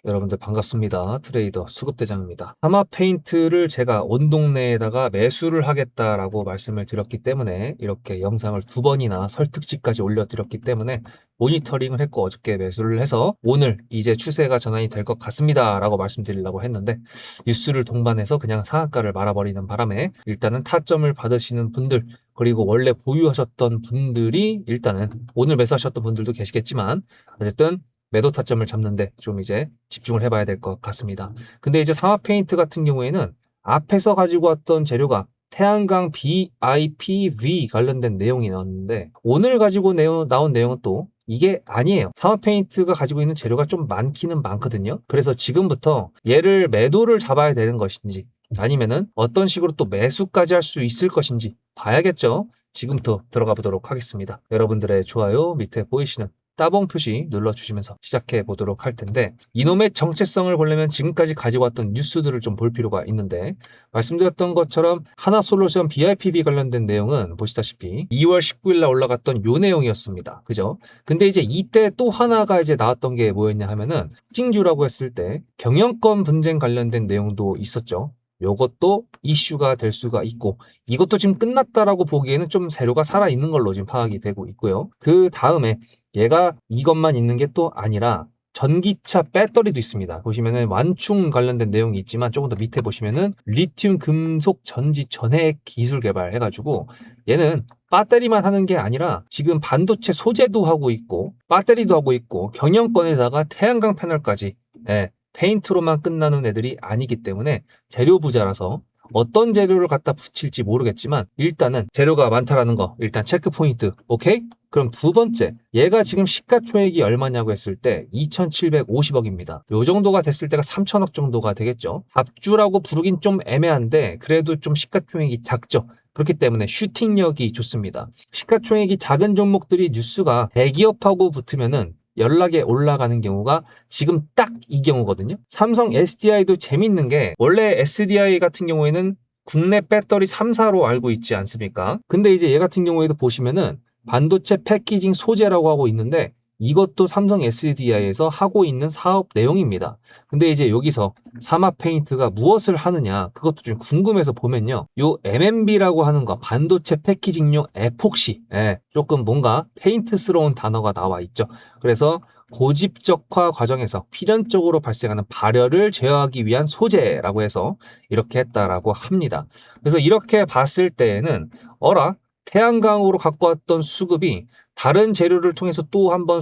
여러분들 반갑습니다. 트레이더 수급대장입니다. 하마 페인트를 제가 온 동네에다가 매수를 하겠다라고 말씀을 드렸기 때문에 이렇게 영상을 2번이나 설특집까지 올려드렸기 때문에 모니터링을 했고 어저께 매수를 해서 오늘 이제 추세가 전환이 될 것 같습니다 라고 말씀드리려고 했는데 뉴스를 동반해서 그냥 상한가를 말아버리는 바람에 일단은 타점을 받으시는 분들 그리고 원래 보유하셨던 분들이 일단은 오늘 매수하셨던 분들도 계시겠지만 어쨌든 매도 타점을 잡는데 좀 이제 집중을 해봐야 될 것 같습니다. 근데 이제 상하 페인트 같은 경우에는 앞에서 가지고 왔던 재료가 태양광 BIPV 관련된 내용이 나왔는데 오늘 가지고 나온 내용은 또 이게 아니에요. 상하 페인트가 가지고 있는 재료가 좀 많기는 많거든요. 그래서 지금부터 얘를 매도를 잡아야 되는 것인지 아니면은 어떤 식으로 또 매수까지 할 수 있을 것인지 봐야겠죠. 지금부터 들어가 보도록 하겠습니다. 여러분들의 좋아요 밑에 보이시는 따봉 표시 눌러주시면서 시작해 보도록 할 텐데 이놈의 정체성을 보려면 지금까지 가지고 왔던 뉴스들을 좀 볼 필요가 있는데 말씀드렸던 것처럼 하나솔루션 BIPV 관련된 내용은 보시다시피 2월 19일 날 올라갔던 요 내용이었습니다. 그죠? 근데 이제 이때 또 하나가 이제 나왔던 게 뭐였냐 하면은 찡주라고 했을 때 경영권 분쟁 관련된 내용도 있었죠. 요것도 이슈가 될 수가 있고 이것도 지금 끝났다라고 보기에는 좀 재료가 살아있는 걸로 지금 파악이 되고 있고요. 그 다음에 얘가 이것만 있는 게 또 아니라 전기차 배터리도 있습니다. 보시면은 완충 관련된 내용이 있지만 조금 더 밑에 보시면은 리튬 금속 전지 전해액 기술 개발해가지고 얘는 배터리만 하는 게 아니라 지금 반도체 소재도 하고 있고 배터리도 하고 있고 경영권에다가 태양광 패널까지 페인트로만 끝나는 애들이 아니기 때문에 재료 부자라서 어떤 재료를 갖다 붙일지 모르겠지만 일단은 재료가 많다라는 거 일단 체크 포인트. 오케이? 그럼 두 번째, 얘가 지금 시가총액이 얼마냐고 했을 때 2,750억입니다. 요 정도가 됐을 때가 3,000억 정도가 되겠죠. 합주라고 부르긴 좀 애매한데 그래도 좀 시가총액이 작죠. 그렇기 때문에 슈팅력이 좋습니다. 시가총액이 작은 종목들이 뉴스가 대기업하고 붙으면은 연락에 올라가는 경우가 지금 딱 이 경우거든요. 삼성 SDI도 재밌는 게 원래 SDI 같은 경우에는 국내 배터리 3사로 알고 있지 않습니까? 근데 이제 얘 같은 경우에도 보시면은 반도체 패키징 소재라고 하고 있는데 이것도 삼성 SDI에서 하고 있는 사업 내용입니다. 근데 이제 여기서 사마 페인트가 무엇을 하느냐 그것도 좀 궁금해서 보면요. 요 MMB라고 하는 거 반도체 패키징용 에폭시 조금 뭔가 페인트스러운 단어가 나와 있죠. 그래서 고집적화 과정에서 필연적으로 발생하는 발열을 제어하기 위한 소재라고 해서 이렇게 했다라고 합니다. 그래서 이렇게 봤을 때에는 태양광으로 갖고 왔던 수급이 다른 재료를 통해서 또 한번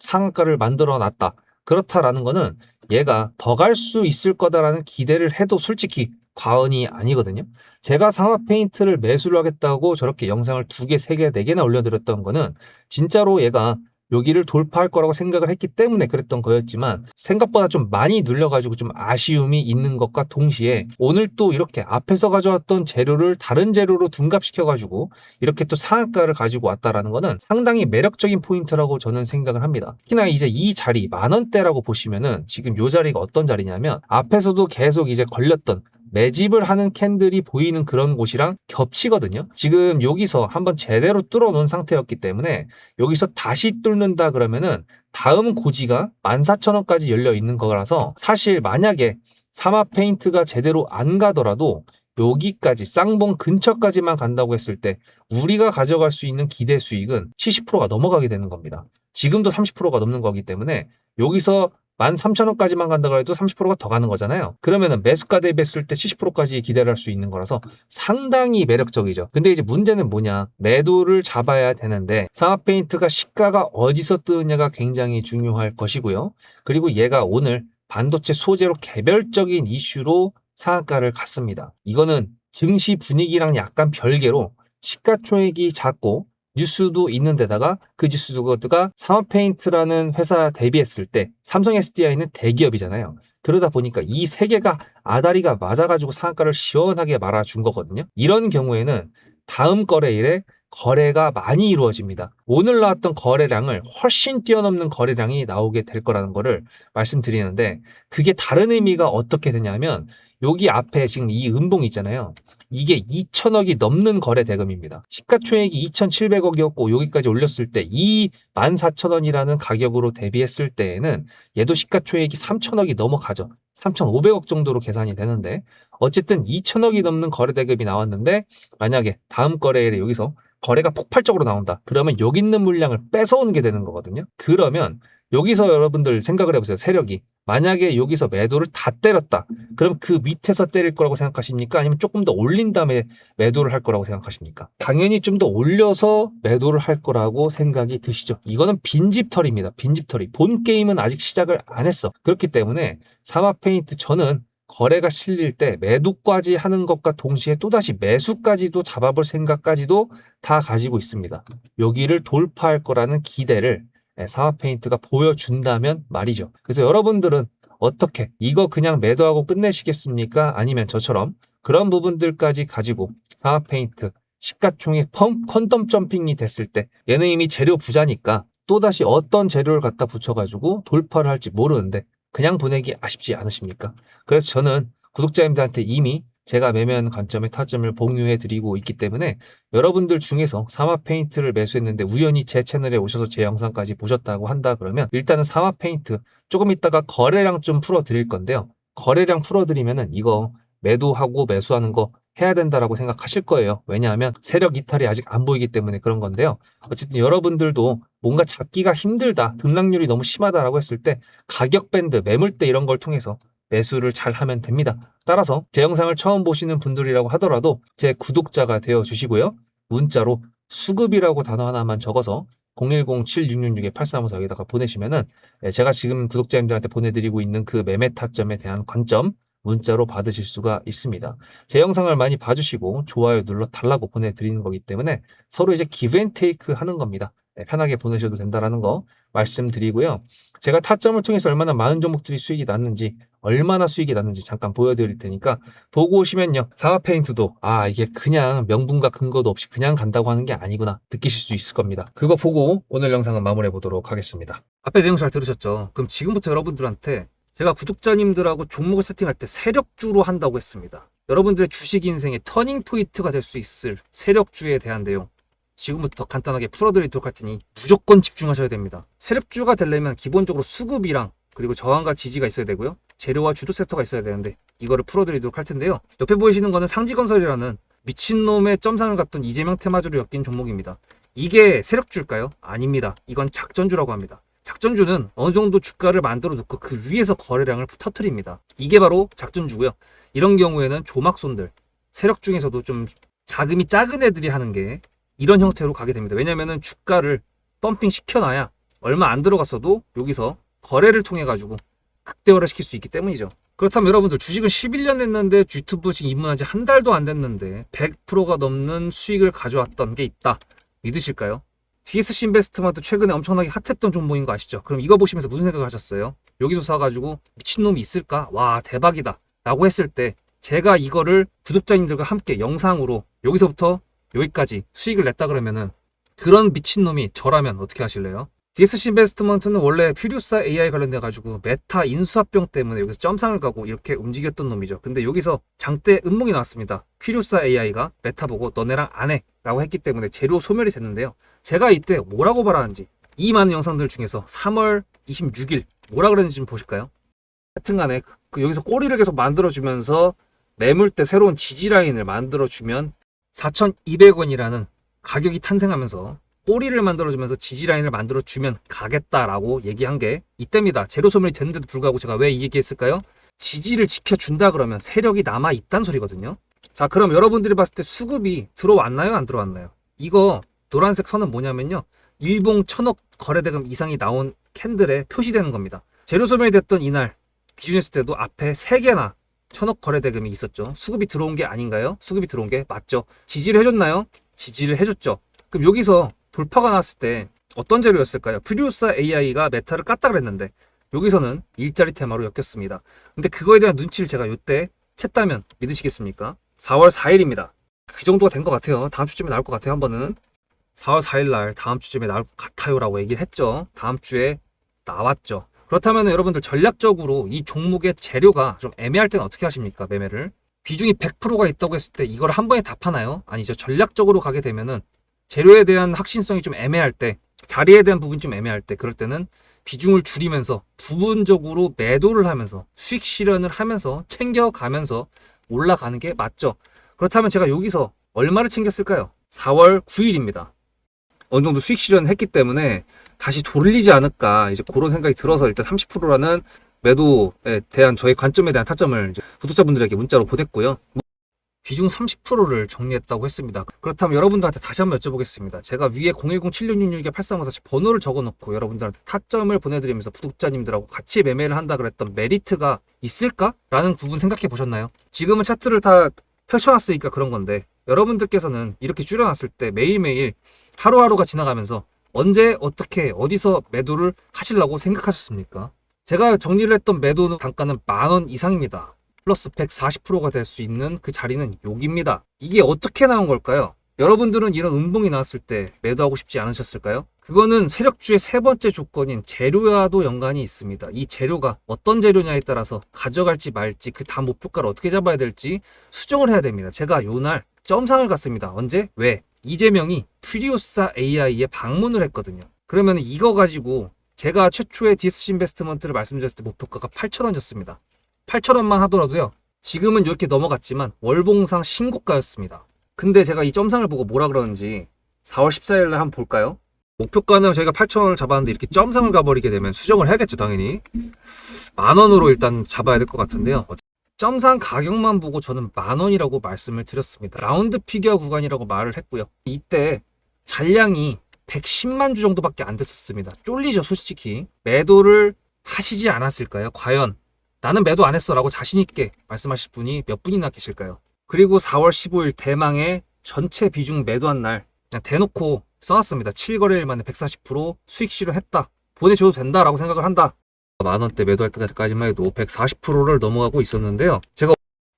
상한가를 만들어 놨다. 그렇다라는 거는 얘가 더 갈 수 있을 거다라는 기대를 해도 솔직히 과언이 아니거든요. 제가 상하 페인트를 매수를 하겠다고 저렇게 영상을 2개, 3개, 4개나 올려드렸던 거는 진짜로 얘가 여기를 돌파할 거라고 생각을 했기 때문에 그랬던 거였지만 생각보다 좀 많이 눌려가지고 좀 아쉬움이 있는 것과 동시에 오늘 또 이렇게 앞에서 가져왔던 재료를 다른 재료로 둔갑시켜가지고 이렇게 또 상한가를 가지고 왔다라는 거는 상당히 매력적인 포인트라고 저는 생각을 합니다. 특히나 이제 이 자리 10,000원대라고 보시면은 지금 이 자리가 어떤 자리냐면 앞에서도 계속 이제 걸렸던 매집을 하는 캔들이 보이는 그런 곳이랑 겹치거든요. 지금 여기서 한번 제대로 뚫어 놓은 상태였기 때문에 여기서 다시 뚫는다 그러면은 다음 고지가 14,000원까지 열려 있는 거라서 사실 만약에 사마 페인트가 제대로 안 가더라도 여기까지 쌍봉 근처까지만 간다고 했을 때 우리가 가져갈 수 있는 기대 수익은 70%가 넘어가게 되는 겁니다. 지금도 30%가 넘는 거기 때문에 여기서 13,000원까지만 간다고 해도 30%가 더 가는 거잖아요. 그러면은 매수가 대비했을 때 70%까지 기대를 할 수 있는 거라서 상당히 매력적이죠. 근데 이제 문제는 뭐냐? 매도를 잡아야 되는데 상하 페인트가 시가가 어디서 뜨느냐가 굉장히 중요할 것이고요. 그리고 얘가 오늘 반도체 소재로 개별적인 이슈로 상한가를 갔습니다. 이거는 증시 분위기랑 약간 별개로 시가총액이 작고 뉴스도 있는 데다가 그 뉴스가 사마페인트라는 회사 대비했을 때 삼성 SDI는 대기업이잖아요. 그러다 보니까 이 세 개가 아다리가 맞아가지고 상한가를 시원하게 말아준 거거든요. 이런 경우에는 다음 거래일에 거래가 많이 이루어집니다. 오늘 나왔던 거래량을 훨씬 뛰어넘는 거래량이 나오게 될 거라는 거를 말씀드리는데 그게 다른 의미가 어떻게 되냐면 여기 앞에 지금 이 음봉 있잖아요. 이게 2천억이 넘는 거래 대금입니다. 시가총액이 2,700억이었고 여기까지 올렸을 때 이 14,000원이라는 가격으로 대비했을 때에는 얘도 시가총액이 3천억이 넘어가죠. 3,500억 정도로 계산이 되는데 어쨌든 2천억이 넘는 거래 대금이 나왔는데 만약에 다음 거래일에 여기서 거래가 폭발적으로 나온다. 그러면 여기 있는 물량을 뺏어오는 게 되는 거거든요. 그러면 여기서 여러분들 생각을 해보세요. 세력이. 만약에 여기서 매도를 다 때렸다. 그럼 그 밑에서 때릴 거라고 생각하십니까? 아니면 조금 더 올린 다음에 매도를 할 거라고 생각하십니까? 당연히 좀 더 올려서 매도를 할 거라고 생각이 드시죠. 이거는 빈집털이입니다. 빈집털이. 본 게임은 아직 시작을 안 했어. 그렇기 때문에 사마페인트 저는 거래가 실릴 때 매도까지 하는 것과 동시에 또다시 매수까지도 잡아볼 생각까지도 다 가지고 있습니다. 여기를 돌파할 거라는 기대를 사마페인트가 보여준다면 말이죠. 그래서 여러분들은 어떻게 이거 그냥 매도하고 끝내시겠습니까? 아니면 저처럼 그런 부분들까지 가지고 사마페인트 시가총액 퀀텀 점핑이 됐을 때 얘는 이미 재료 부자니까 또다시 어떤 재료를 갖다 붙여가지고 돌파를 할지 모르는데 그냥 보내기 아쉽지 않으십니까? 그래서 저는 구독자님들한테 이미 제가 매매하는 관점의 타점을 공유해 드리고 있기 때문에 여러분들 중에서 사마페인트를 매수했는데 우연히 제 채널에 오셔서 제 영상까지 보셨다고 한다 그러면 일단은 사마페인트 조금 있다가 거래량 좀 풀어 드릴 건데요. 거래량 풀어 드리면은 이거 매도하고 매수하는 거 해야 된다라고 생각하실 거예요. 왜냐하면 세력 이탈이 아직 안 보이기 때문에 그런 건데요. 어쨌든 여러분들도 뭔가 잡기가 힘들다, 등락률이 너무 심하다라고 했을 때 가격 밴드, 매물대 이런 걸 통해서 매수를 잘 하면 됩니다. 따라서 제 영상을 처음 보시는 분들이라고 하더라도 제 구독자가 되어 주시고요. 문자로 수급이라고 단어 하나만 적어서 010-7666-8354 여기다가 보내시면은 제가 지금 구독자님들한테 보내드리고 있는 그 매매 타점에 대한 관점 문자로 받으실 수가 있습니다. 제 영상을 많이 봐주시고 좋아요 눌러 달라고 보내드리는 거기 때문에 서로 이제 기브앤테이크 하는 겁니다. 편하게 보내셔도 된다라는 거 말씀드리고요. 제가 타점을 통해서 얼마나 많은 종목들이 수익이 났는지 얼마나 수익이 났는지 잠깐 보여드릴 테니까 보고 오시면요. 사마페인트도 이게 그냥 명분과 근거도 없이 그냥 간다고 하는 게 아니구나 느끼실 수 있을 겁니다. 그거 보고 오늘 영상은 마무리해 보도록 하겠습니다. 앞에 내용 잘 들으셨죠? 그럼 지금부터 여러분들한테 제가 구독자님들하고 종목을 세팅할 때 세력주로 한다고 했습니다. 여러분들의 주식 인생의 터닝 포인트가 될 수 있을 세력주에 대한 내용 지금부터 간단하게 풀어드리도록 할 테니 무조건 집중하셔야 됩니다. 세력주가 되려면 기본적으로 수급이랑 그리고 저항과 지지가 있어야 되고요. 재료와 주도 섹터가 있어야 되는데 이거를 풀어드리도록 할 텐데요. 옆에 보이시는 거는 상지건설이라는 미친놈의 점상을 갖던 이재명 테마주로 엮인 종목입니다. 이게 세력주일까요? 아닙니다. 이건 작전주라고 합니다. 작전주는 어느 정도 주가를 만들어 놓고 그 위에서 거래량을 터트립니다. 이게 바로 작전주고요. 이런 경우에는 조막손들, 세력 중에서도 좀 자금이 작은 애들이 하는 게 이런 형태로 가게 됩니다. 왜냐면은 주가를 펌핑 시켜놔야 얼마 안 들어갔어도 여기서 거래를 통해 가지고 극대화를 시킬 수 있기 때문이죠. 그렇다면 여러분들 주식은 11년 했는데 유튜브 지금 입문한 지 한 달도 안 됐는데 100%가 넘는 수익을 가져왔던 게 있다. 믿으실까요? DSC 인베스트먼트 최근에 엄청나게 핫했던 종목인 거 아시죠? 그럼 이거 보시면서 무슨 생각을 하셨어요? 여기서 사가지고 미친놈이 있을까? 와 대박이다 라고 했을 때 제가 이거를 구독자님들과 함께 영상으로 여기서부터 여기까지 수익을 냈다 그러면은 그런 미친놈이 저라면 어떻게 하실래요? DSC 인베스트먼트는 원래 퓨리오사 AI 관련돼 가지고 메타 인수합병 때문에 여기서 점상을 가고 이렇게 움직였던 놈이죠. 근데 여기서 장대 음봉이 나왔습니다. 퓨리오사 AI가 메타 보고 너네랑 안 해 라고 했기 때문에 재료 소멸이 됐는데요. 제가 이때 뭐라고 말하는지 이 많은 영상들 중에서 3월 26일 뭐라 그랬는지 좀 보실까요? 하여튼간에 여기서 꼬리를 계속 만들어주면서 매물대 새로운 지지라인을 만들어주면 4,200원이라는 가격이 탄생하면서 꼬리를 만들어주면서 지지라인을 만들어주면 가겠다라고 얘기한 게 이때입니다. 재료 소멸이 됐는데도 불구하고 제가 왜 이 얘기했을까요? 지지를 지켜준다 그러면 세력이 남아있단 소리거든요. 자 그럼 여러분들이 봤을 때 수급이 들어왔나요? 안 들어왔나요? 이거 노란색 선은 뭐냐면요. 일봉 1,000억 거래대금 이상이 나온 캔들에 표시되는 겁니다. 재료 소멸이 됐던 이날 기준했을 때도 앞에 3개나 1,000억 거래대금이 있었죠. 수급이 들어온 게 아닌가요? 수급이 들어온 게 맞죠. 지지를 해줬나요? 지지를 해줬죠. 그럼 여기서 돌파가 났을 때 어떤 재료였을까요? 퓨리오사 AI가 메타를 깠다 그랬는데 여기서는 일자리 테마로 엮였습니다. 근데 그거에 대한 눈치를 제가 이때 챘다면 믿으시겠습니까? 4월 4일입니다. 그 정도가 된 것 같아요. 다음 주쯤에 나올 것 같아요. 한번은 4월 4일 날 다음 주쯤에 나올 것 같아요 라고 얘기를 했죠. 다음 주에 나왔죠. 그렇다면 여러분들 전략적으로 이 종목의 재료가 좀 애매할 때는 어떻게 하십니까? 매매를. 비중이 100%가 있다고 했을 때 이걸 한 번에 다 파나요? 아니죠. 전략적으로 가게 되면은 재료에 대한 확신성이 좀 애매할 때, 자리에 대한 부분이 좀 애매할 때, 그럴 때는 비중을 줄이면서 부분적으로 매도를 하면서 수익 실현을 하면서 챙겨가면서 올라가는 게 맞죠. 그렇다면 제가 여기서 얼마를 챙겼을까요? 4월 9일입니다. 어느 정도 수익 실현을 했기 때문에 다시 돌리지 않을까, 이제 그런 생각이 들어서 일단 30%라는 매도에 대한 저의 관점에 대한 타점을 이제 구독자분들에게 문자로 보냈고요. 비중 30%를 정리했다고 했습니다. 그렇다면 여러분들한테 다시 한번 여쭤보겠습니다. 제가 위에 010-7666-8354 번호를 적어놓고 여러분들한테 타점을 보내드리면서 구독자님들하고 같이 매매를 한다 그랬던 메리트가 있을까? 라는 부분 생각해 보셨나요? 지금은 차트를 다 펼쳐놨으니까 그런 건데, 여러분들께서는 이렇게 줄여놨을 때 매일매일 하루하루가 지나가면서 언제 어떻게 어디서 매도를 하시려고 생각하셨습니까? 제가 정리를 했던 매도 단가는 10,000원 이상입니다. 플러스 140%가 될 수 있는 그 자리는 여기입니다. 이게 어떻게 나온 걸까요? 여러분들은 이런 음봉이 나왔을 때 매도하고 싶지 않으셨을까요? 그거는 세력주의 세 번째 조건인 재료와도 연관이 있습니다. 이 재료가 어떤 재료냐에 따라서 가져갈지 말지, 그 다음 목표가를 어떻게 잡아야 될지 수정을 해야 됩니다. 제가 요날 점상을 갔습니다. 언제? 왜? 이재명이 퓨리오사 AI에 방문을 했거든요. 그러면 이거 가지고 제가 최초의 디스시 인베스트먼트를 말씀드렸을 때 목표가가 8,000원이었습니다. 8,000원만 하더라도요, 지금은 이렇게 넘어갔지만 월봉상 신고가였습니다. 근데 제가 이 점상을 보고 뭐라 그러는지 4월 14일 날 한번 볼까요? 목표가는 저희가 8,000원을 잡았는데 이렇게 점상을 가버리게 되면 수정을 해야겠죠, 당연히. 10,000원으로 일단 잡아야 될 것 같은데요. 점상 가격만 보고 저는 10,000원이라고 말씀을 드렸습니다. 라운드 피겨 구간이라고 말을 했고요. 이때 잔량이 110만 주 정도밖에 안 됐었습니다. 쫄리죠, 솔직히. 매도를 하시지 않았을까요? 과연 나는 매도 안 했어 라고 자신있게 말씀하실 분이 몇 분이나 계실까요? 그리고 4월 15일 대망의 전체 비중 매도한 날 그냥 대놓고 써놨습니다. 7거래일 만에 140% 수익 실현했다. 보내줘도 된다라고 생각을 한다. 10,000원대 매도할 때까지만 해도 140%를 넘어가고 있었는데요. 제가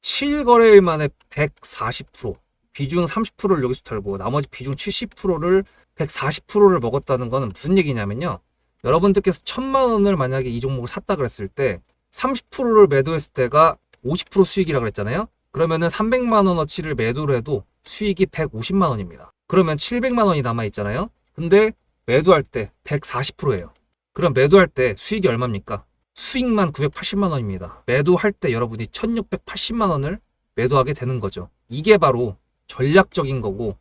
7거래일 만에 140%, 비중 30%를 여기서 털고 나머지 비중 70%를 140%를 먹었다는 거는 무슨 얘기냐면요. 여러분들께서 1,000만 원을 만약에 이 종목을 샀다 그랬을 때 30%를 매도했을 때가 50% 수익이라고 그랬잖아요. 그러면은 300만 원어치를 매도를 해도 수익이 150만 원입니다. 그러면 700만 원이 남아 있잖아요. 근데 매도할 때 140%예요. 그럼 매도할 때 수익이 얼마입니까? 수익만 980만 원입니다. 매도할 때 여러분이 1680만 원을 매도하게 되는 거죠. 이게 바로 전략적인 거고,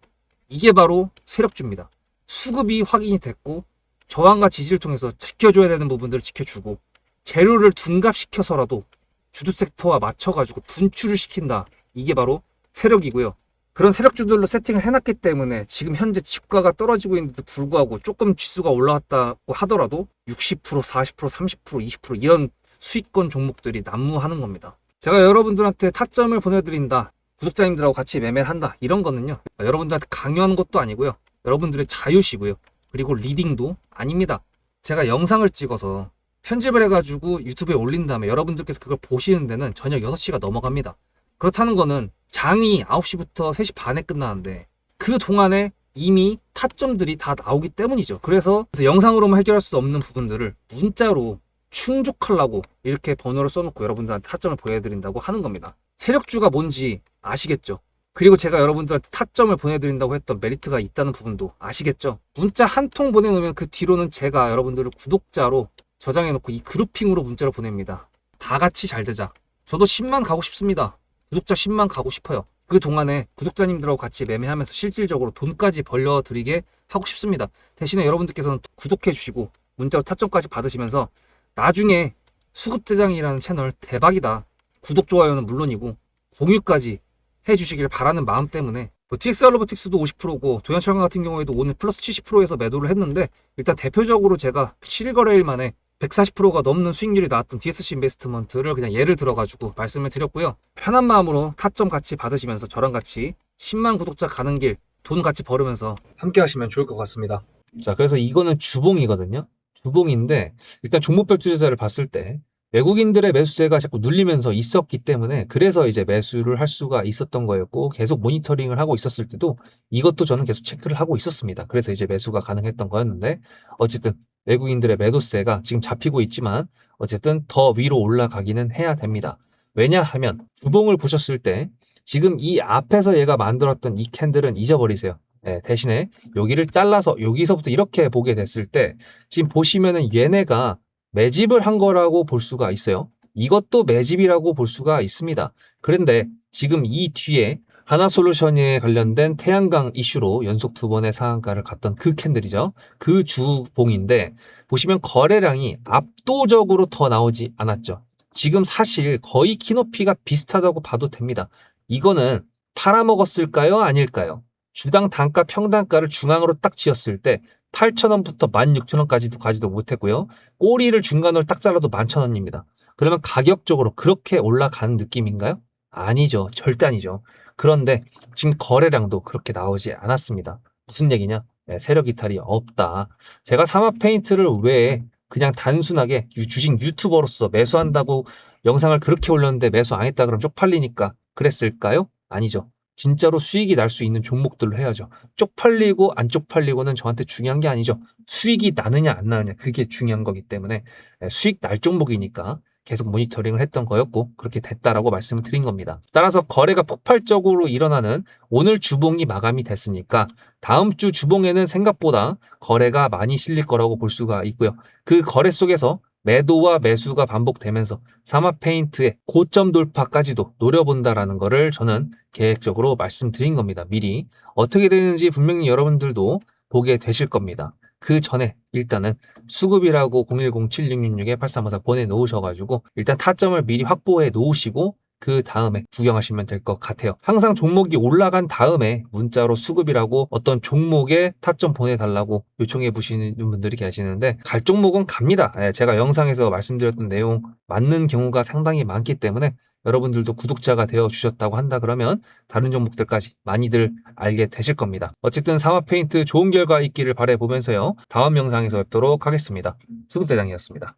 이게 바로 세력주입니다. 수급이 확인이 됐고 저항과 지지를 통해서 지켜줘야 되는 부분들을 지켜주고, 재료를 둔갑시켜서라도 주도 섹터와 맞춰가지고 분출을 시킨다. 이게 바로 세력이고요. 그런 세력주들로 세팅을 해놨기 때문에 지금 현재 주가가 떨어지고 있는데도 불구하고 조금 지수가 올라왔다고 하더라도 60%, 40%, 30%, 20% 이런 수익권 종목들이 난무하는 겁니다. 제가 여러분들한테 타점을 보내드린다, 구독자님들하고 같이 매매를 한다, 이런 거는요, 여러분들한테 강요하는 것도 아니고요, 여러분들의 자유시고요, 그리고 리딩도 아닙니다. 제가 영상을 찍어서 편집을 해가지고 유튜브에 올린 다음에 여러분들께서 그걸 보시는 데는 저녁 6시가 넘어갑니다. 그렇다는 거는 장이 9시부터 3시 반에 끝나는데 그 동안에 이미 타점들이 다 나오기 때문이죠. 그래서 영상으로만 해결할 수 없는 부분들을 문자로 충족하려고 이렇게 번호를 써놓고 여러분들한테 타점을 보여드린다고 하는 겁니다. 세력주가 뭔지 아시겠죠? 그리고 제가 여러분들한테 타점을 보내드린다고 했던 메리트가 있다는 부분도 아시겠죠? 문자 한 통 보내놓으면 그 뒤로는 제가 여러분들을 구독자로 저장해놓고 이 그룹핑으로 문자를 보냅니다. 다 같이 잘 되자. 저도 10만 가고 싶습니다. 구독자 10만 가고 싶어요. 그 동안에 구독자님들하고 같이 매매하면서 실질적으로 돈까지 벌려드리게 하고 싶습니다. 대신에 여러분들께서는 구독해 주시고 문자로 타점까지 받으시면서 나중에 수급대장이라는 채널 대박이다, 구독, 좋아요는 물론이고 공유까지 해주시길 바라는 마음 때문에, TXR 로보틱스도 50%고 도연철강 같은 경우에도 오늘 플러스 70%에서 매도를 했는데, 일단 대표적으로 제가 7거래일 만에 140%가 넘는 수익률이 나왔던 DSC 인베스트먼트를 그냥 예를 들어가지고 말씀을 드렸고요. 편한 마음으로 타점 같이 받으시면서 저랑 같이 10만 구독자 가는 길 돈 같이 벌으면서 함께 하시면 좋을 것 같습니다. 자, 그래서 이거는 주봉이거든요. 주봉인데 일단 종목별 투자자를 봤을 때 외국인들의 매수세가 자꾸 눌리면서 있었기 때문에, 그래서 이제 매수를 할 수가 있었던 거였고, 계속 모니터링을 하고 있었을 때도 이것도 저는 계속 체크를 하고 있었습니다. 그래서 이제 매수가 가능했던 거였는데, 어쨌든 외국인들의 매도세가 지금 잡히고 있지만 어쨌든 더 위로 올라가기는 해야 됩니다. 왜냐하면 주봉을 보셨을 때 지금 이 앞에서 얘가 만들었던 이 캔들은 잊어버리세요. 예, 대신에 여기를 잘라서 여기서부터 이렇게 보게 됐을 때 지금 보시면은 얘네가 매집을 한 거라고 볼 수가 있어요. 이것도 매집이라고 볼 수가 있습니다. 그런데 지금 이 뒤에 하나솔루션에 관련된 태양광 이슈로 연속 2번의 상한가를 갔던 그 캔들이죠. 그 주봉인데 보시면 거래량이 압도적으로 더 나오지 않았죠. 지금 사실 거의 키높이가 비슷하다고 봐도 됩니다. 이거는 팔아먹었을까요? 아닐까요? 주당 단가 평단가를 중앙으로 딱 지었을 때 8,000원부터 16,000원까지도 가지도 못했고요. 꼬리를 중간으로 딱 잘라도 11,000원입니다. 그러면 가격적으로 그렇게 올라가는 느낌인가요? 아니죠. 절대 아니죠. 그런데 지금 거래량도 그렇게 나오지 않았습니다. 무슨 얘기냐? 네, 세력 이탈이 없다. 제가 사마페인트를 왜 그냥 단순하게 주식 유튜버로서 매수한다고 영상을 그렇게 올렸는데 매수 안 했다 그러면 쪽팔리니까 그랬을까요? 아니죠. 진짜로 수익이 날 수 있는 종목들로 해야죠. 쪽팔리고 안 쪽팔리고는 저한테 중요한 게 아니죠. 수익이 나느냐 안 나느냐 그게 중요한 거기 때문에 수익 날 종목이니까 계속 모니터링을 했던 거였고 그렇게 됐다라고 말씀을 드린 겁니다. 따라서 거래가 폭발적으로 일어나는 오늘 주봉이 마감이 됐으니까 다음 주 주봉에는 생각보다 거래가 많이 실릴 거라고 볼 수가 있고요. 그 거래 속에서 매도와 매수가 반복되면서 사마페인트의 고점 돌파까지도 노려본다라는 거를 저는 계획적으로 말씀드린 겁니다. 미리 어떻게 되는지 분명히 여러분들도 보게 되실 겁니다. 그 전에 일단은 수급이라고 010-7666-8354 보내놓으셔가지고 일단 타점을 미리 확보해 놓으시고 그 다음에 구경하시면 될 것 같아요. 항상 종목이 올라간 다음에 문자로 수급이라고 어떤 종목에 타점 보내달라고 요청해 보시는 분들이 계시는데 갈 종목은 갑니다. 제가 영상에서 말씀드렸던 내용 맞는 경우가 상당히 많기 때문에 여러분들도 구독자가 되어 주셨다고 한다 그러면 다른 종목들까지 많이들 알게 되실 겁니다. 어쨌든 사마페인트 좋은 결과 있기를 바라보면서요. 다음 영상에서 뵙도록 하겠습니다. 수급대장이었습니다.